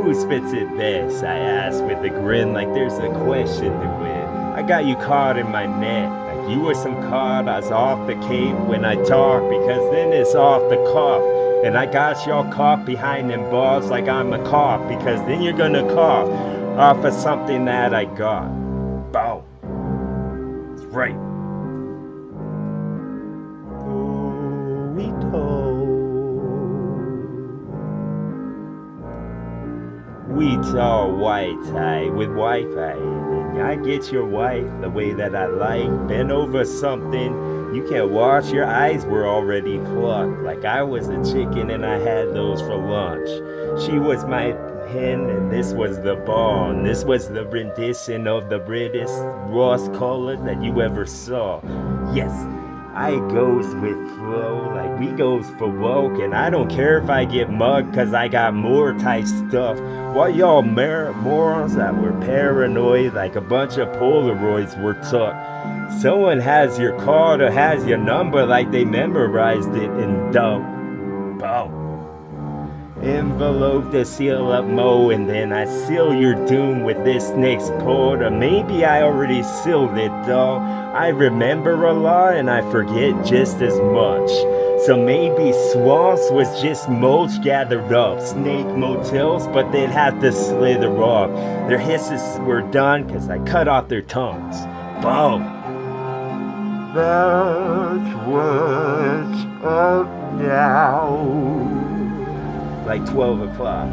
Who spits it best? I asked with a grin like there's a question to it. I got you caught in my net. Like you were some card I was off the cape when I talk, because then it's off the cuff. And I got y'all caught behind them bars like I'm a cop, because then you're gonna cough off of something that I got. Bow. That's right. We tall white tie with Wi-Fi, and I get your wife the way that I like. Bend over something you can't wash. Your eyes were already plucked, like I was a chicken and I had those for lunch. She was my hen and this was the ball, and this was the rendition of the British rust color that you ever saw. Yes, I goes with flow, like we goes for woke, and I don't care if I get mugged, cause I got more type stuff. While y'all morons that were paranoid, like a bunch of Polaroids were tucked. Someone has your card or has your number like they memorized it in dumb. Bow. Envelope the seal up mo, and then I seal your doom with this next port. Or maybe I already sealed it though. I remember a lot and I forget just as much. So maybe swamps was just mulch gathered up. Snake motels, but they'd have to slither off. Their hisses were done cause I cut off their tongues. Boom. That's what's up now. Like 12 o'clock.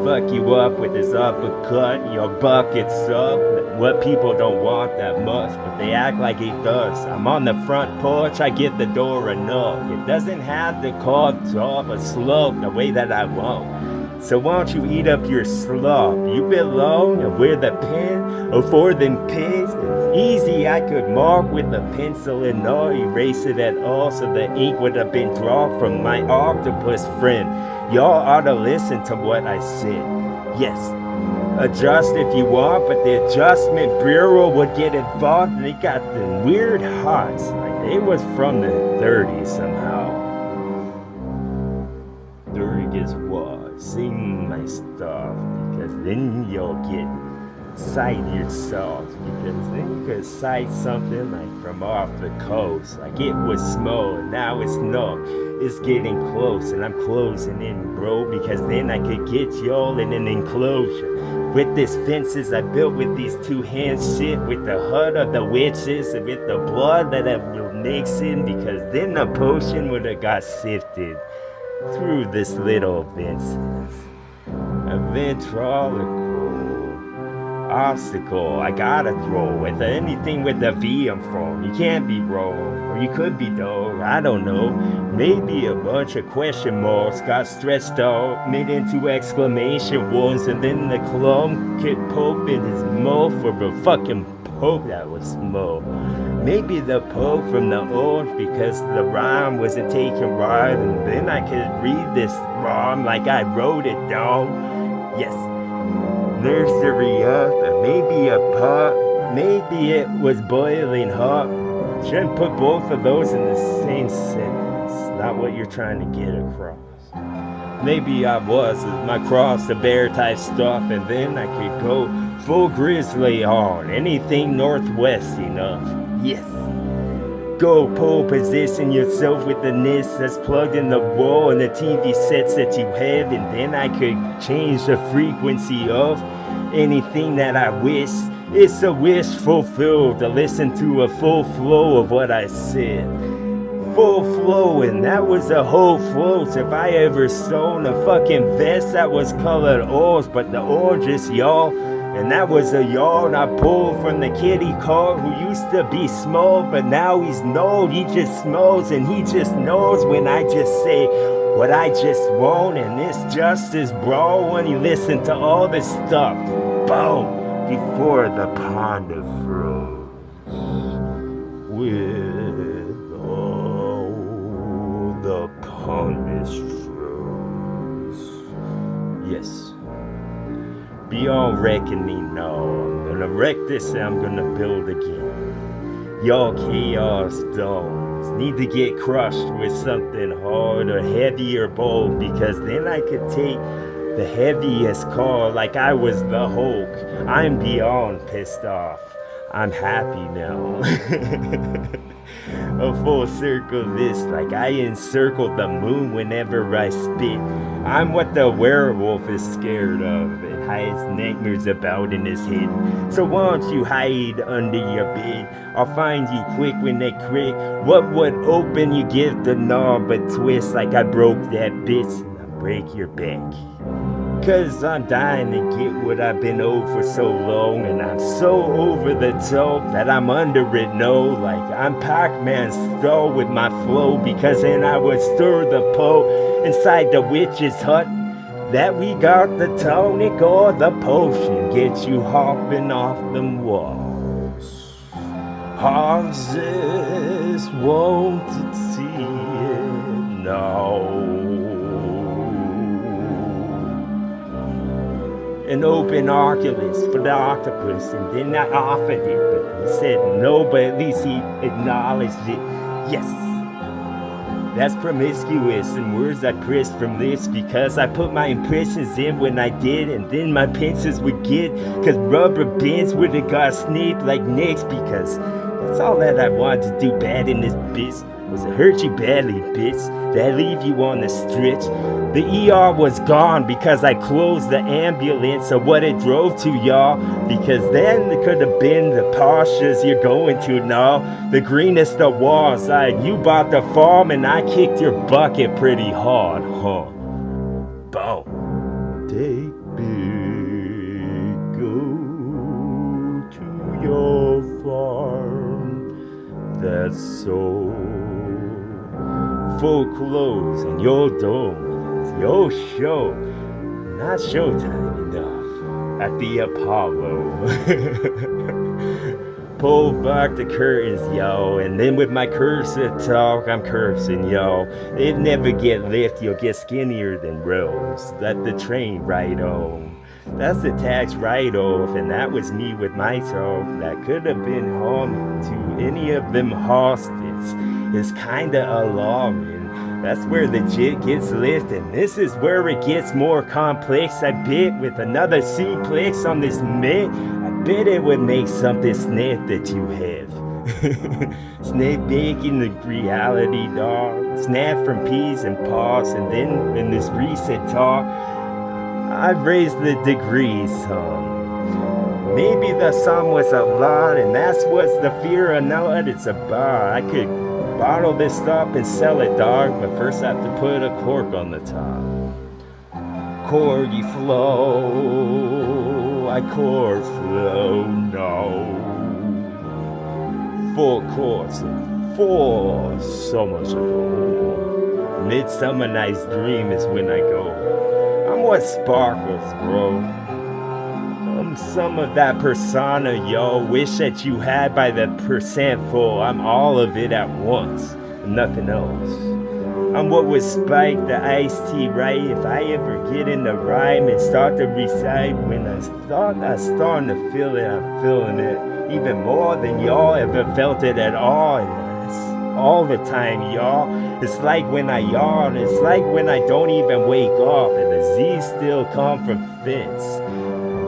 Fuck you up with this uppercut, your bucket's up. What people don't want that much, but they act like it does. I'm on the front porch, I get the door a knock. It doesn't have to cough off a slope the way that I want. So won't you eat up your slop? You belong, and we're the pen, or for them pigs. It's easy, I could mark with a pencil and not erase it at all, so the ink would have been drawn from my octopus friend. Y'all ought to listen to what I said. Yes, adjust if you want, but the Adjustment Bureau would get involved, and they got them weird hearts, like they was from the 30s somehow. 30s what? Sing my stuff, because then you'll get cite yourself, because then you could cite something like from off the coast, like it was small and now it's not. It's getting close and I'm closing in, bro, because then I could get y'all in an enclosure with these fences I built with these two hands, shit, with the hut of the witches and with the blood that I will mix in, because then the potion would have got sifted through this little fences. A ventriloquial obstacle I gotta throw with anything with the V I'm from. You can't be wrong, or you could be though, I don't know. Maybe a bunch of question marks got stretched out, made into exclamation ones, and then the clump kid Pope in his mouth for the fucking Pope that was small. Maybe the Pope from the old, because the rhyme wasn't taken right, and then I could read this rhyme like I wrote it down. Yes. Nursery up, maybe a pot, maybe it was boiling hot. Shouldn't put both of those in the same sentence, not what you're trying to get across. Maybe I was my cross the bear type stuff, and then I could go full grizzly on anything northwest enough. Yes. Go pole position yourself with the nest that's plugged in the wall and the TV sets that you have, and then I could change the frequency of anything that I wish. It's a wish fulfilled to listen to a full flow of what I said. Full flow, and that was a whole float. If I ever sewn a fucking vest that was colored orange, but the orange is y'all. And that was a yarn I pulled from the kitty car who used to be small, but now he's old. He just smells and he just knows when I just say what I just want. And it's just as broad when you listen to all this stuff. Boom! Before the pond of froze. With all the pond is froze. Yes. Beyond reckoning, no. I'm gonna wreck this and I'm gonna build again. Y'all chaos stones need to get crushed with something hard or heavy or bold, because then I could take The heaviest call, like I was the Hulk. I'm beyond pissed off. I'm happy now. A full circle this, like I encircled the moon whenever I spit. I'm what the werewolf is scared of and hides nightmares about in his head. So why don't you hide under your bed? I'll find you quick when they crit. What would open you give the knob a twist like I broke that bitch and I break your back. Cause I'm dying to get what I've been owed for so long. And I'm so over the top that I'm under it, no. Like I'm Pac-Man's skull with my flow. Because then I would stir the pot inside the witch's hut. That we got the tonic or the potion. Get you hopping off them walls. Houses won't see it now. An open Oculus for the octopus, and then I offered it, but he said no, but at least he acknowledged it. Yes, that's promiscuous, and words I pressed from lips because I put my impressions in when I did, and then my pencils would get, cause rubber bands would've got snipped like nicks, because that's all that I wanted to do bad in this bitch. Was it hurt you badly, bitch? That leave you on the stretch? The ER was gone because I closed the ambulance of what it drove to, y'all. Because then it could have been the Porsches you're going to now. The greenest of walls. You bought the farm and I kicked your bucket pretty hard, huh? Boom. Take me, go to your farm. That's so full clothes and your dome. Your show, not showtime enough at the Apollo. Pull back the curtains, yo, and then with my cursor talk, I'm cursing, yo. It never get lift, you'll get skinnier than Rose. Let the train ride on. That's the tax write-off, and that was me with my talk. That could have been home to any of them hostels. It's kinda alarming. That's where the jit gets lifted. This is where it gets more complex. I bet with another suplex on this mitt, I bet it would make something snap that you have. Snap back in the reality, dog. Snap from peas and paws, and then in this reset talk, I've raised the degrees some. Maybe the sum was a lot, and that's what's the fear of knowing it's a bar. I could bottle this up and sell it, dog, but first I have to put a cork on the top. Corky flow, I chord flow, no. 4 chords, 4 summers ago. Midsummer Night's Dream is when I go. I'm what sparkles, bro. I'm some of that persona, yo. Wish that you had by the percent full. I'm all of it at once, nothing else. I'm what would spike the iced tea, right? If I ever get in the rhyme and start to recite, when I thought I was starting to feel it, I'm feeling it even more than y'all ever felt it at all. And that's all the time, y'all. It's like when I yawn, it's like when I don't even wake up and the Z's still come from fence.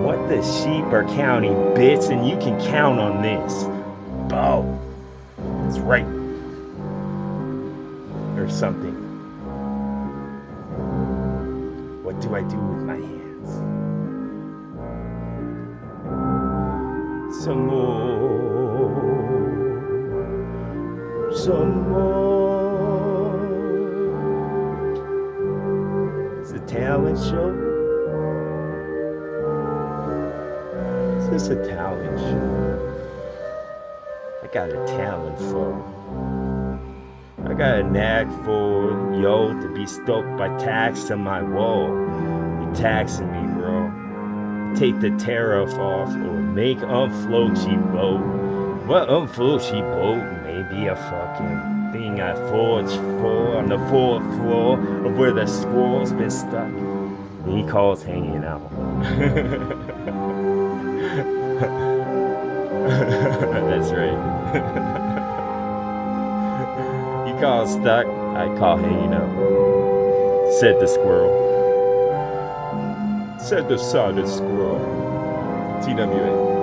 What the sheep are counting, bitch, and you can count on this. Bow. That's right. Or something. What do I do with my hands? Some more. Some more. It's a talent show. It's a talent show. I got a talent for. I got a knack for, yo, to be stoked by tax on my wall. You taxing me, bro. Take the tariff off or make unfloat cheap boat. What unfloat cheap boat? Maybe a fucking thing I forged for on the 4th floor of where the squirrel's been stuck. And he calls hanging out. That's right. You call stuck, I call hanging out, said the squirrel. said decided scroll. TWA.